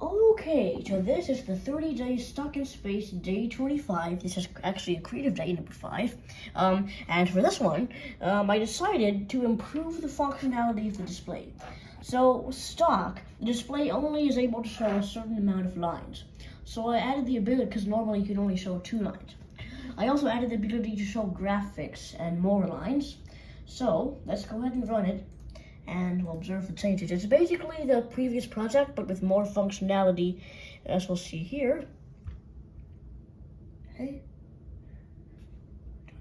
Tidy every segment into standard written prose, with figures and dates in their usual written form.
Okay, so this is the 30 days stuck in space, day 25. This is actually a creative day, number 5. And for this one, I decided to improve the functionality of the display. So, with stock, the display only is able to show a certain amount of lines. So I added the ability, because normally you can only show 2 lines. I also added the ability to show graphics and more lines. So, let's go ahead and run it, and we'll observe the changes. It's basically the previous project, but with more functionality, as we'll see here. Okay.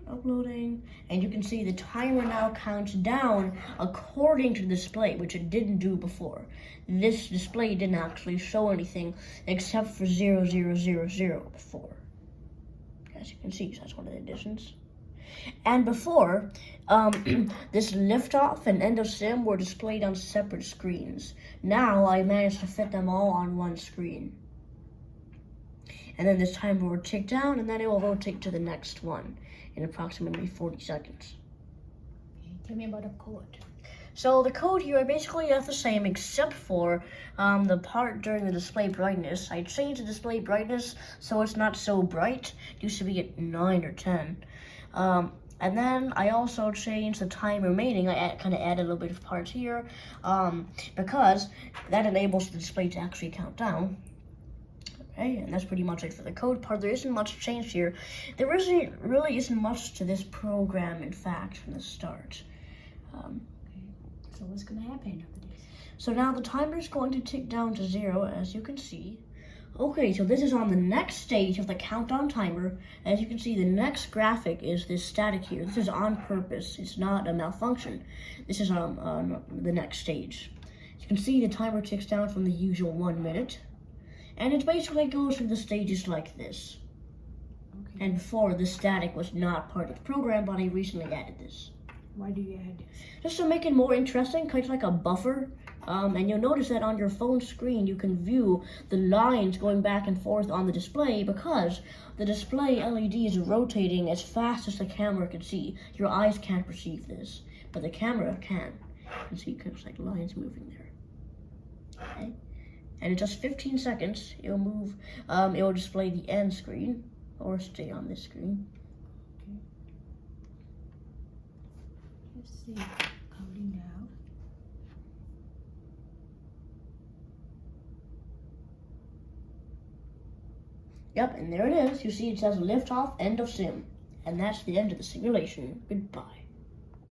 Uploading, and you can see the timer now counts down according to the display, which it didn't do before. This display didn't actually show anything except for 0000 before. As you can see, that's one of the additions. And before, this liftoff and end of sim were displayed on separate screens. Now I managed to fit them all on one screen. And then this timer will tick down, and then it will rotate to the next one in approximately 40 seconds. Okay, tell me about the code. So the code here basically is the same, except for the part during the display brightness. I changed the display brightness so it's not so bright. It used to be at 9 or 10. And then I also changed the time remaining. I kind of added a little bit of parts here because that enables the display to actually count down. Okay, and that's pretty much it for the code part. There isn't much changed here. There really isn't much to this program, in fact, from the start. So what's going to happen after this? So now the timer is going to tick down to 0, as you can see. Okay, so this is on the next stage of the countdown timer. As you can see, the next graphic is this static here. This is on purpose. It's not a malfunction. This is on the next stage. You can see the timer ticks down from the usual 1 minute. And it basically goes through the stages like this. Okay. And before, the static was not part of the program, but I recently added this. Why do you add this? Just to make it more interesting, kind of like a buffer. And you'll notice that on your phone screen, you can view the lines going back and forth on the display because the display LED is rotating as fast as the camera can see. Your eyes can't perceive this, but the camera can. You can see kind of like lines moving there. Okay. And in just 15 seconds, it'll move, it will display the end screen, or stay on this screen. Okay. Let's see. Counting down. Yep, and there it is. You see it says liftoff, end of sim. And that's the end of the simulation. Goodbye.